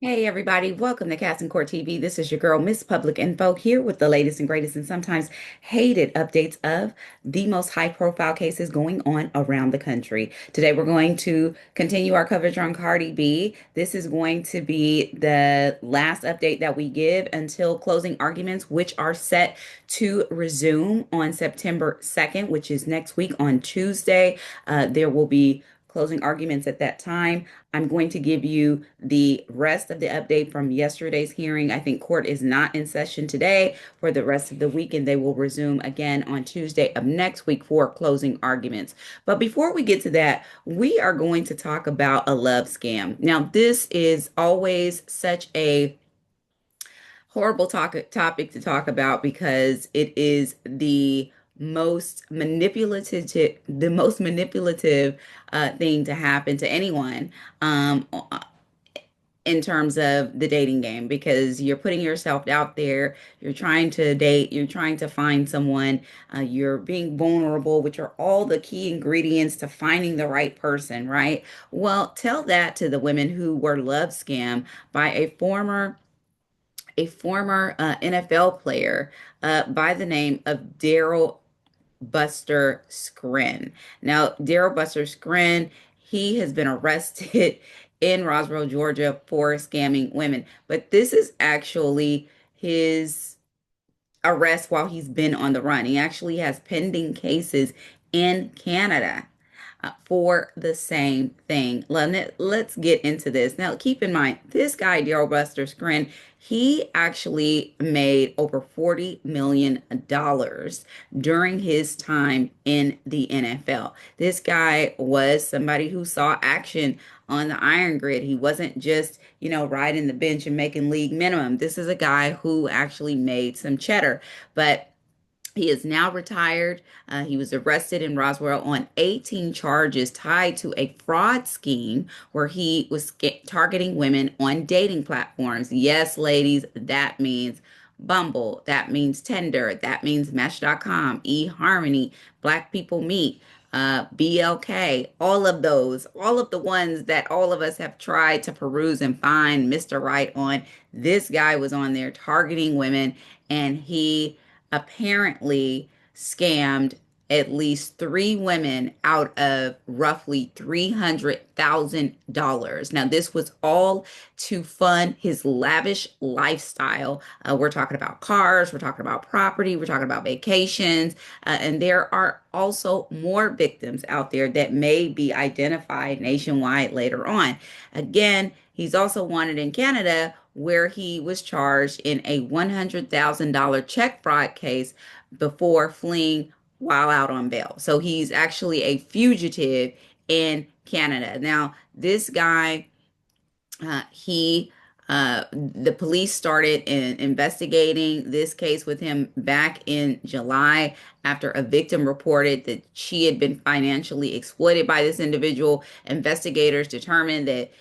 Hey everybody, welcome to Cast and Court TV. This is your girl, Miss Public Info, here with the latest and greatest and sometimes hated updates of the most high-profile cases going on around the country. Today we're going to continue our coverage on Cardi B. This is going to be the last update that we give until closing arguments, which are set to resume on September 2nd, which is next week on Tuesday. There will be closing arguments at that time. I'm going to give you the rest of the update from yesterday's hearing. I think court is not in session today for the rest of the week, and they will resume again on Tuesday of next week for closing arguments. But before we get to that, we are going to talk about a love scam. Now, this is always such a horrible topic to talk about because it is the most manipulative thing to happen to anyone in terms of the dating game, because you're putting yourself out there, you're trying to date, you're trying to find someone, you're being vulnerable, which are all the key ingredients to finding the right person, right? Well, tell that to the women who were love scammed by a former NFL player by the name of Darryl Buster Skrine. Now, Darryl Buster Skrine, he has been arrested in Roswell, Georgia for scamming women. But this is actually his arrest while he's been on the run. He actually has pending cases in Canada for the same thing. Let's get into this. Now, keep in mind, this guy, Daryl Buster Scrin, he actually made over $40 million during his time in the NFL. This guy was somebody who saw action on the iron grid. He wasn't just, riding the bench and making league minimum. This is a guy who actually made some cheddar. But he is now retired. He was arrested in Roswell on 18 charges tied to a fraud scheme where he was targeting women on dating platforms. Yes, ladies, that means Bumble, that means Tinder, that means Match.com, eHarmony, Black People Meet, BLK, all of those, all of the ones that all of us have tried to peruse and find Mr. Right on. This guy was on there targeting women, and he apparently scammed at least three women out of roughly $300,000. Now, this was all to fund his lavish lifestyle. We're talking about cars, we're talking about property, we're talking about vacations, and there are also more victims out there that may be identified nationwide later on. Again, he's also wanted in Canada, where he was charged in a $100,000 check fraud case before fleeing while out on bail. So he's actually a fugitive in Canada. Now, this guy, he the police started investigating this case with him back in July after a victim reported that she had been financially exploited by this individual. Investigators determined that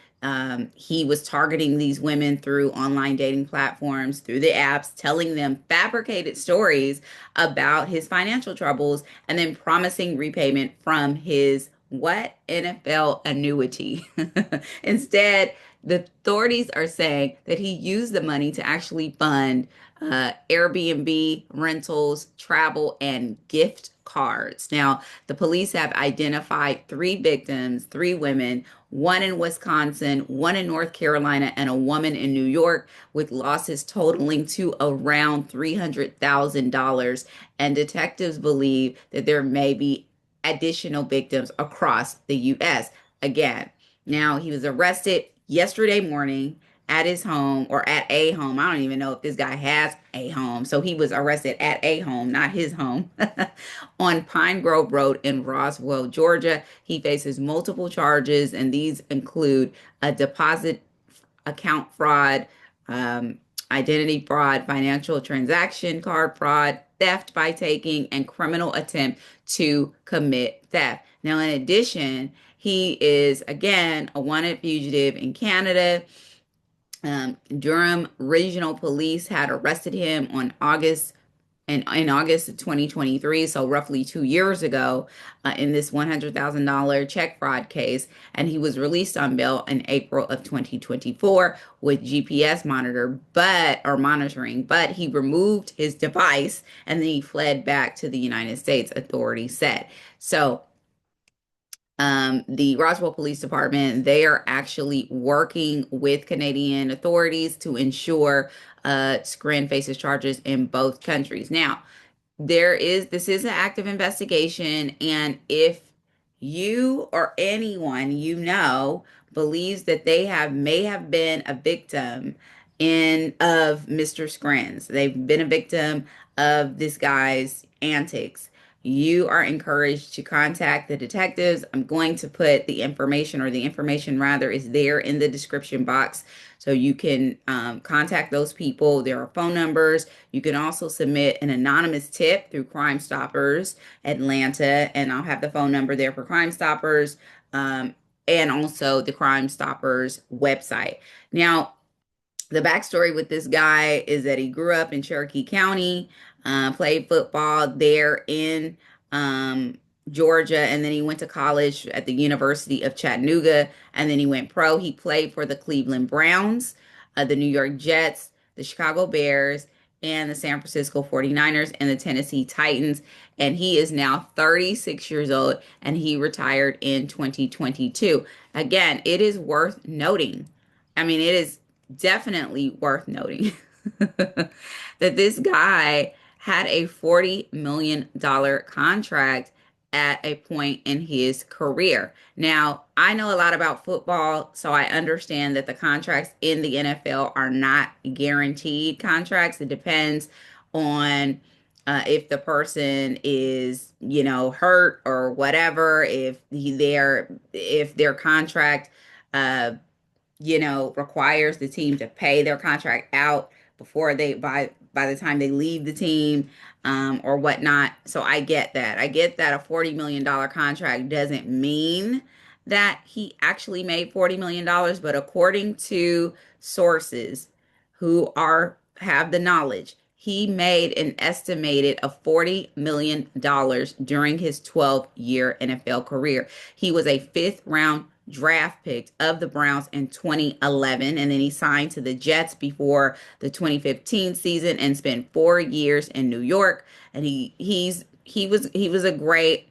he was targeting these women through online dating platforms, through the apps, telling them fabricated stories about his financial troubles and then promising repayment from his what? NFL annuity. Instead, the authorities are saying that he used the money to actually fund Airbnb rentals, travel, and gift cards. Now, the police have identified three victims, three women, one in Wisconsin, one in North Carolina, and a woman in New York, with losses totaling to around $300,000. And detectives believe that there may be additional victims across the U.S. Again, now he was arrested yesterday morning at his home, or at a home. I don't even know if this guy has a home. So he was arrested at a home, not his home, on Pine Grove Road in Roswell, Georgia. He faces multiple charges, and these include a deposit account fraud, um, identity fraud, financial transaction card fraud, theft by taking, and criminal attempt to commit theft. Now, in addition, he is again a wanted fugitive in Canada. Durham Regional Police had arrested him on August in August of 2023, so roughly 2 years ago, in this $100,000 check fraud case. And he was released on bail in April of 2024 with GPS monitoring, but he removed his device and then he fled back to the United States, authorities said. So the Roswell Police Department, they are actually working with Canadian authorities to ensure Skrine faces charges in both countries. Now, this is an active investigation, and if you or anyone you know believes that they have may have been a victim in of Mr. Skrine's, they've been a victim of this guy's antics, you are encouraged to contact the detectives. I'm going to put the information, or the information rather, is there in the description box. So you can contact those people. There are phone numbers. You can also submit an anonymous tip through Crime Stoppers Atlanta, and I'll have the phone number there for Crime Stoppers, um, and also the Crime Stoppers website. Now, the backstory with this guy is that he grew up in Cherokee County, played football there in um, Georgia, and then he went to college at the University of Chattanooga, and then he went pro. He played for the Cleveland Browns, the New York Jets, the Chicago Bears, and the San Francisco 49ers and the Tennessee Titans. And he is now 36 years old, and he retired in 2022. Again, it is worth noting. I mean, it is definitely worth noting that this guy had a $40 million contract at a point in his career. Now, I know a lot about football, so I understand that the contracts in the NFL are not guaranteed contracts. It depends on if the person is, hurt or whatever, if their contract uh, requires the team to pay their contract out before by the time they leave the team, or whatnot. So I get that. I get that a $40 million contract doesn't mean that he actually made $40 million, but according to sources who are have the knowledge, he made an estimated of $40 million during his 12-year NFL career. He was a fifth round draft pick of the Browns in 2011, and then he signed to the Jets before the 2015 season and spent 4 years in New York. And he was a great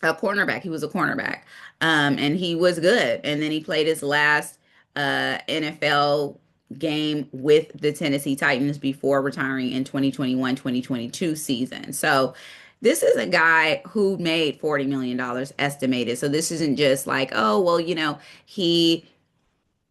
cornerback. He was a cornerback, and he was good. And then he played his last NFL game with the Tennessee Titans before retiring in 2021-2022 season. So this is a guy who made $40 million estimated. So this isn't just like, oh, well, he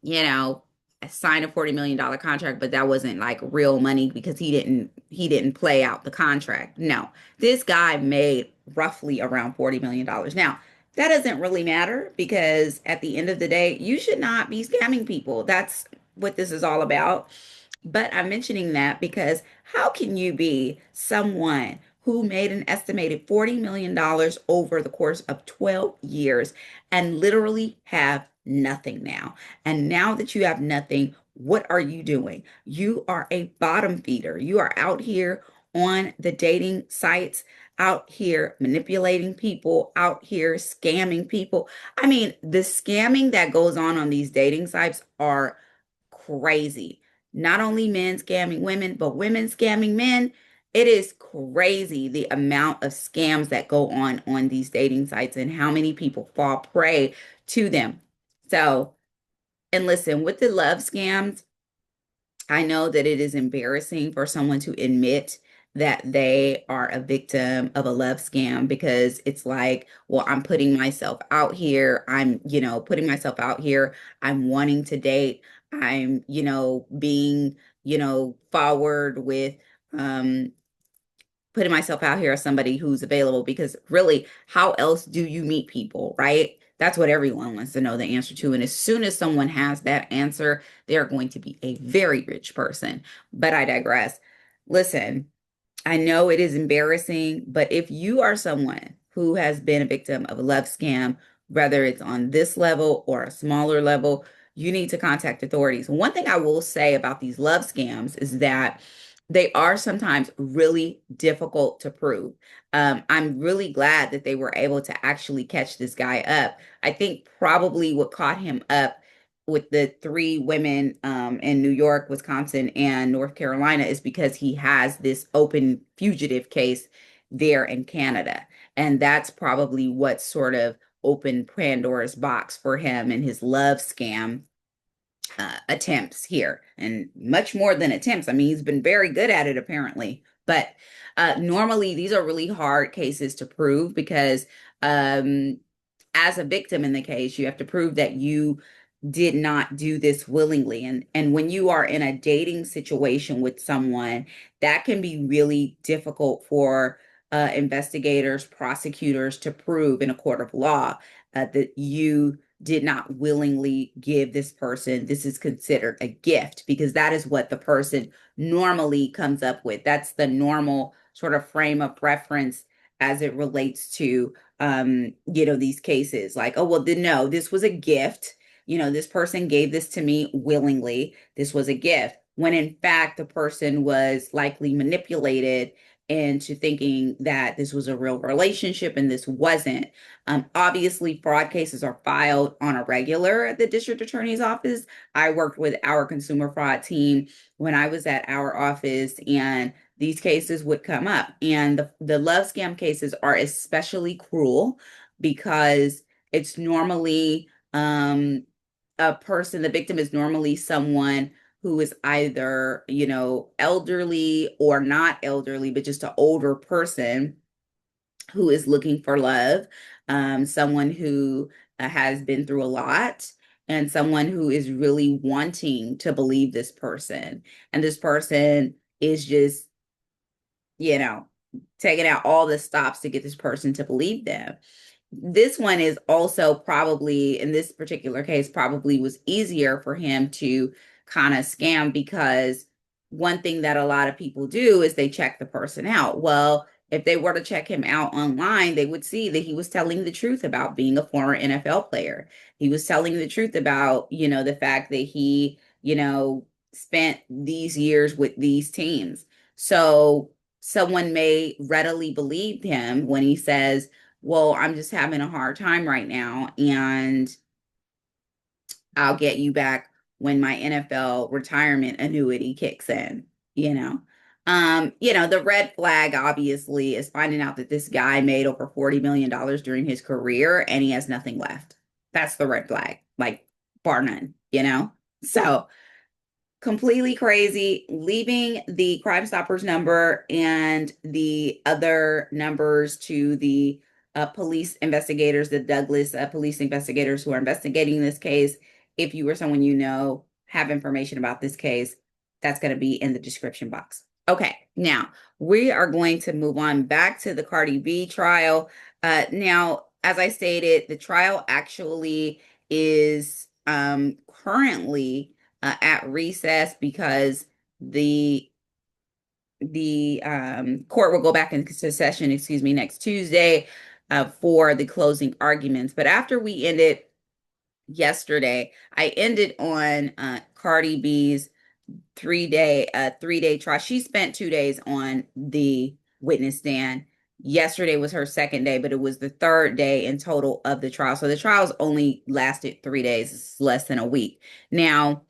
you know, signed a $40 million contract, but that wasn't like real money because he didn't play out the contract. No, this guy made roughly around $40 million. Now, that doesn't really matter because at the end of the day, you should not be scamming people. That's what this is all about. But I'm mentioning that because how can you be someone who made an estimated $40 million over the course of 12 years and literally have nothing now? And now that you have nothing, what are you doing? You are a bottom feeder. You are out here on the dating sites, out here manipulating people, out here scamming people. I mean, the scamming that goes on these dating sites are crazy. Not only men scamming women, but women scamming men. It is crazy the amount of scams that go on these dating sites and how many people fall prey to them. So, and listen, with the love scams, I know that it is embarrassing for someone to admit that they are a victim of a love scam because it's like, well, I'm putting myself out here. Putting myself out here. I'm wanting to date. I'm, being, forward with um putting myself out here as somebody who's available because really, how else do you meet people, right? That's what everyone wants to know the answer to. And as soon as someone has that answer, they're going to be a very rich person. But I digress. Listen, I know it is embarrassing, but if you are someone who has been a victim of a love scam, whether it's on this level or a smaller level, you need to contact authorities. One thing I will say about these love scams is that They are sometimes really difficult to prove. I'm really glad that they were able to actually catch this guy up. I think probably what caught him up with the three women in New York, Wisconsin, and North Carolina is because he has this open fugitive case there in Canada. And that's probably what sort of opened Pandora's box for him and his love scam attempts here, and much more than attempts. I mean, he's been very good at it apparently. But normally, these are really hard cases to prove because, as a victim in the case, you have to prove that you did not do this willingly. And when you are in a dating situation with someone, that can be really difficult for investigators, prosecutors to prove in a court of law that you did not willingly give this person. This is considered a gift because that is what the person normally comes up with. That's the normal sort of frame of reference as it relates to these cases. Like, oh well, no, this was a gift. This person gave this to me willingly. This was a gift. When in fact the person was likely manipulated into thinking that this was a real relationship and this wasn't. Obviously, fraud cases are filed on a regular at the district attorney's office. I worked with our consumer fraud team when I was at our office, and these cases would come up. And the love scam cases are especially cruel because it's normally the victim is normally someone who is either, elderly or not elderly, but just an older person who is looking for love, someone who has been through a lot, and someone who is really wanting to believe this person. And this person is just, you know, taking out all the stops to get this person to believe them. This one is also probably, in this particular case, probably was easier for him to kind of scam because one thing that a lot of people do is they check the person out. Well, if they were to check him out online, they would see that he was telling the truth about being a former NFL player. He was telling the truth about, the fact that he, spent these years with these teams. So someone may readily believe him when he says, well, I'm just having a hard time right now, and I'll get you back when my NFL retirement annuity kicks in, you know. The red flag obviously is finding out that this guy made over $40 million during his career and he has nothing left. That's the red flag, like bar none. So completely crazy, leaving the Crime Stoppers number and the other numbers to the police investigators, the Douglas police investigators who are investigating this case. If you or someone have information about this case, that's going to be in the description box. Okay, now we are going to move on back to the Cardi B trial. Now, as I stated, the trial actually is currently at recess because the court will go back into session, next Tuesday for the closing arguments. But after we ended yesterday, I ended on Cardi B's three-day trial. She spent 2 days on the witness stand. Yesterday was her second day, but it was the third day in total of the trial. So the trials only lasted 3 days, it's less than a week. Now,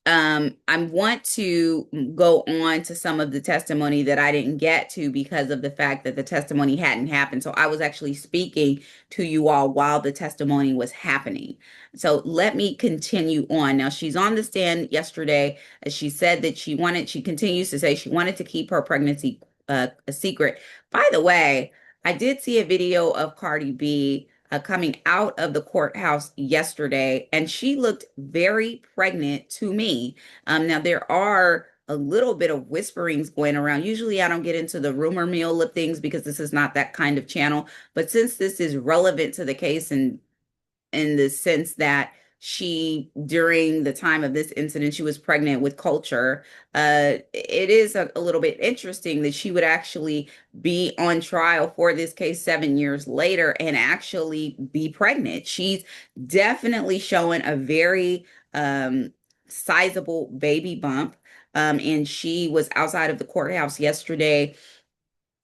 I want to go on to some of the testimony that I didn't get to because of the fact that the testimony hadn't happened. So I was actually speaking to you all while the testimony was happening. So let me continue on. Now, she's on the stand yesterday. She said that she continues to say she wanted to keep her pregnancy a secret. By the way, I did see a video of Cardi B coming out of the courthouse yesterday, and she looked very pregnant to me. Now, there are a little bit of whisperings going around. Usually, I don't get into the rumor mill of things because this is not that kind of channel. But since this is relevant to the case and in the sense that during the time of this incident, she was pregnant with Culture. It is a little bit interesting that she would actually be on trial for this case 7 years later and actually be pregnant. She's definitely showing a very sizable baby bump. And she was outside of the courthouse yesterday,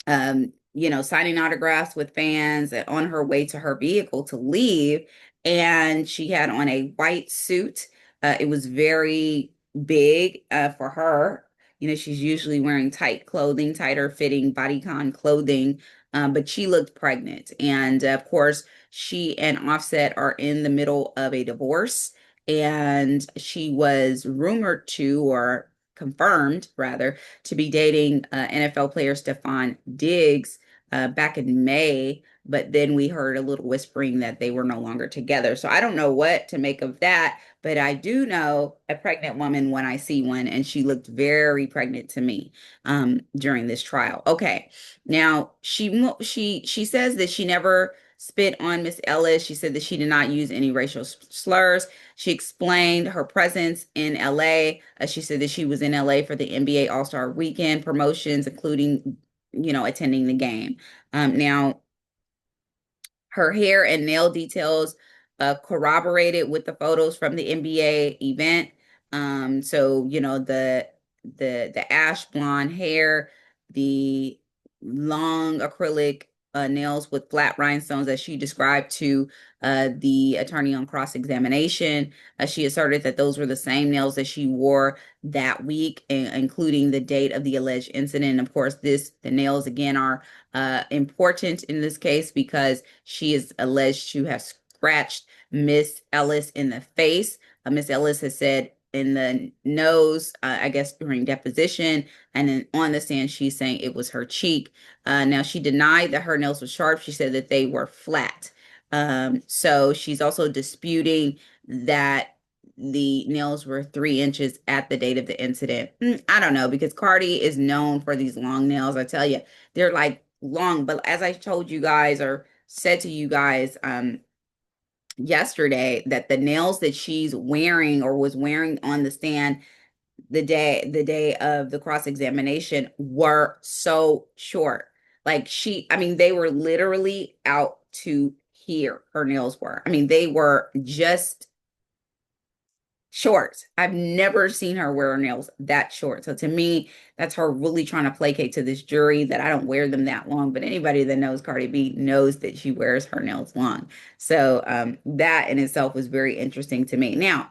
signing autographs with fans and on her way to her vehicle to leave. And she had on a white suit. It was very big for her. She's usually wearing tight clothing, tighter fitting bodycon clothing, but she looked pregnant. And of course, she and Offset are in the middle of a divorce. And she was rumored to, or confirmed rather, to be dating NFL player Stephon Diggs back in May, but then we heard a little whispering that they were no longer together. So I don't know what to make of that, but I do know a pregnant woman when I see one, and she looked very pregnant to me during this trial. Okay, now she says that she never spit on Miss Ellis. She said that she did not use any racial slurs. She explained her presence in LA. She said that she was in LA for the NBA All-Star Weekend promotions, including, attending the game. Now, her hair and nail details corroborated with the photos from the NBA event. So the ash blonde hair, the long acrylic nails with flat rhinestones that she described to the attorney on cross-examination. She asserted that those were the same nails that she wore that week, including the date of the alleged incident. And of course, the nails again are important in this case because she is alleged to have scratched Miss Ellis in the face. Miss Ellis has said in the nose, I guess during deposition, and then on the stand, she's saying it was her cheek. Now, she denied that her nails were sharp. She said that they were flat. So she's also disputing that the nails were 3 inches at the date of the incident. I don't know, because Cardi is known for these long nails. I tell you, they're like long, but as I told you guys or said to you guys yesterday, that the nails that she's wearing or was wearing on the stand the day of the cross-examination were so short. Like I mean, they were literally out to here, her nails were. I mean, they were just short. I've never seen her wear her nails that short. So to me, that's her really trying to placate to this jury that I don't wear them that long. But anybody that knows Cardi B knows that she wears her nails long. So that in itself was very interesting to me. Now,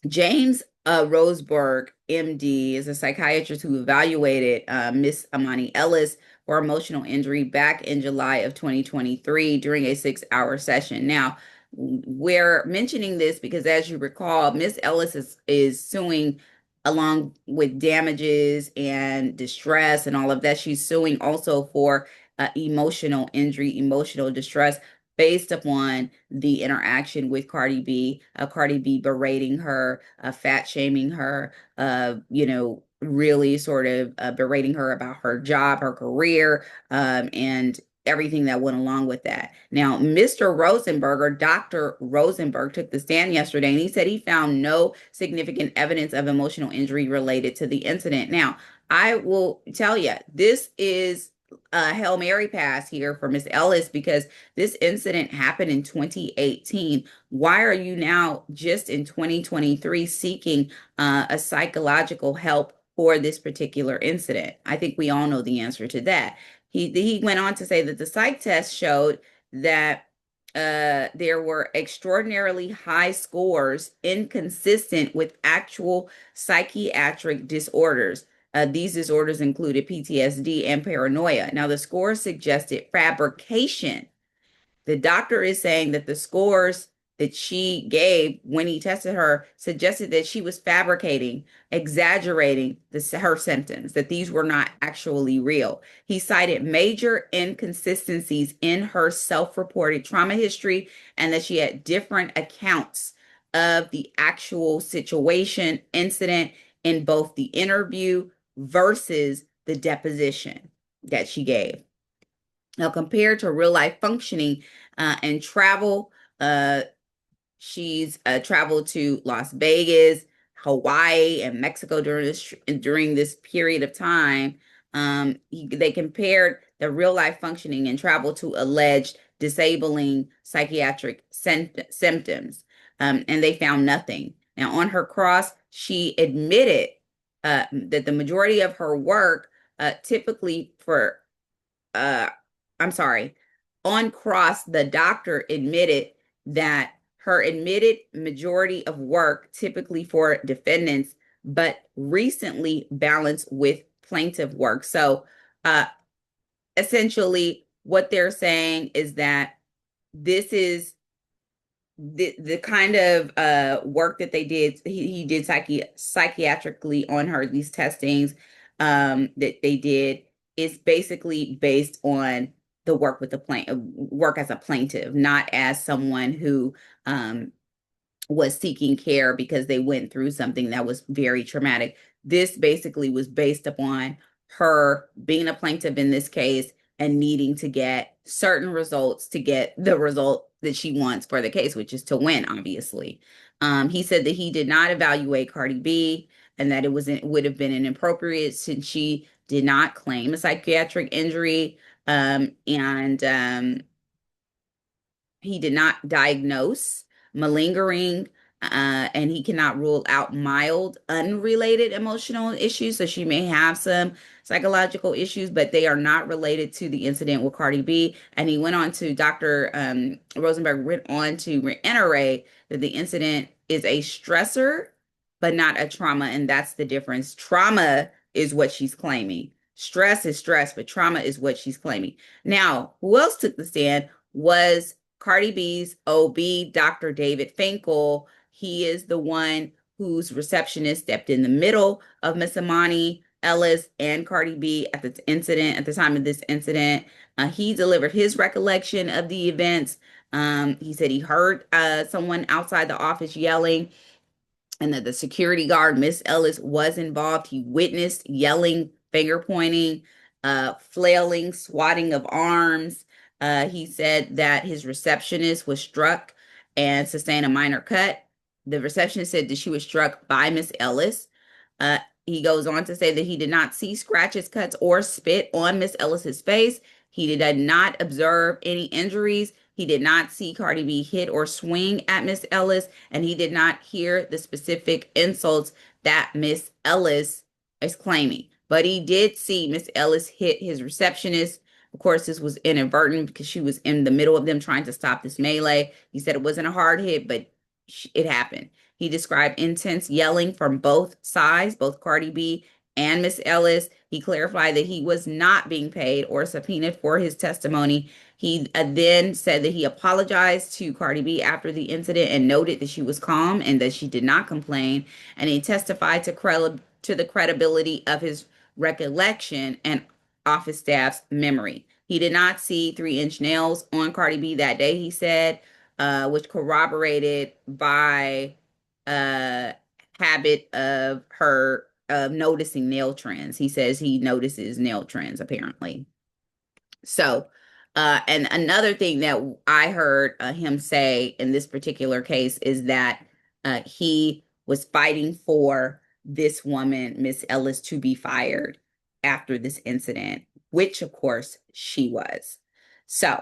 James Roseberg, MD, is a psychiatrist who evaluated Miss Amani Ellis for emotional injury back in July of 2023 during a 6-hour session. Now, we're mentioning this because, as you recall, Miss Ellis is suing along with damages and distress and all of that. She's suing also for emotional injury, emotional distress based upon the interaction with Cardi B, Cardi B berating her, fat shaming her, really sort of berating her about her job, her career, and everything that went along with that. Now, Mr. Rosenberg, or Dr. Rosenberg, took the stand yesterday and he said he found no significant evidence of emotional injury related to the incident. Now, I will tell you, this is a Hail Mary pass here for Miss Ellis because this incident happened in 2018. Why are you now just in 2023 seeking a psychological help for this particular incident? I think we all know the answer to that. He went on to say that the psych test showed that there were extraordinarily high scores inconsistent with actual psychiatric disorders. These disorders included PTSD and paranoia. Now, the scores suggested fabrication. The doctor is saying that the scores that she gave when he tested her suggested that she was fabricating, exaggerating her symptoms, that these were not actually real. He cited major inconsistencies in her self-reported trauma history and that she had different accounts of the actual situation, incident in both the interview versus the deposition that she gave. Now, compared to real life functioning and travel, she's traveled to Las Vegas, Hawaii, and Mexico during this period of time. They compared the real life functioning and travel to alleged disabling psychiatric symptoms, and they found nothing. Now, on her cross, she admitted that the majority of her work, typically for, uh, I'm sorry, on cross, the doctor admitted that her admitted majority of work, typically for defendants, but recently balanced with plaintiff work. So, essentially, what they're saying is that this is the kind of work that they did. He did psychiatrically on her. These testings that they did is basically based on the work with the work as a plaintiff, not as someone who was seeking care because they went through something that was very traumatic. This basically was based upon her being a plaintiff in this case and needing to get certain results to get the result that she wants for the case, which is to win, obviously. He said that he did not evaluate Cardi B and that it would have been inappropriate since she did not claim a psychiatric injury. And He did not diagnose malingering, and he cannot rule out mild, unrelated emotional issues. So she may have some psychological issues, but they are not related to the incident with Cardi B. And he went on to, Dr. Rosenberg went on to reiterate that the incident is a stressor, but not a trauma. And that's the difference. Trauma is what she's claiming. Stress is stress, but trauma is what she's claiming. Now, who else took the stand was Cardi B's OB, Dr. David Finkel. He is the one whose receptionist stepped in the middle of Miss Imani Ellis and Cardi B at the time of this incident. He delivered his recollection of the events. He said he heard someone outside the office yelling, and that the security guard, Miss Ellis, was involved. He witnessed yelling, finger pointing, flailing, swatting of arms. He said that his receptionist was struck and sustained a minor cut. The receptionist said that she was struck by Miss Ellis. Uh, he goes on to say that he did not see scratches, cuts, or spit on Miss Ellis's face. He did not observe any injuries. He did not see Cardi B hit or swing at Miss Ellis, and he did not hear the specific insults that Miss Ellis is claiming. But he did see Miss Ellis hit his receptionist. Of course, this was inadvertent because she was in the middle of them trying to stop this melee. He said it wasn't a hard hit, but it happened. He described intense yelling from both sides, both Cardi B and Miss Ellis. He clarified that he was not being paid or subpoenaed for his testimony. He then said that he apologized to Cardi B after the incident and noted that she was calm and that she did not complain. And he testified to the credibility of his recollection and office staff's memory. He did not see 3-inch nails on Cardi B that day, he said, which corroborated by habit of her of noticing nail trends. He says he notices nail trends apparently. So, and another thing that I heard him say in this particular case is that he was fighting for this woman, Miss Ellis, to be fired after this incident, which of course she was. So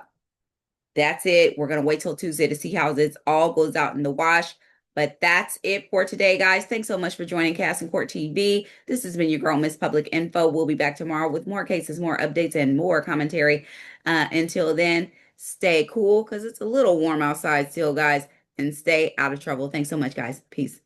that's it. We're going to wait till Tuesday to see how this all goes out in the wash. But that's it for today, guys. Thanks so much for joining Cast and Court TV. This has been your girl, Miss Public Info. We'll be back tomorrow with more cases, more updates, and more commentary. Until then, stay cool because it's a little warm outside still, guys, and stay out of trouble. Thanks so much, guys. Peace.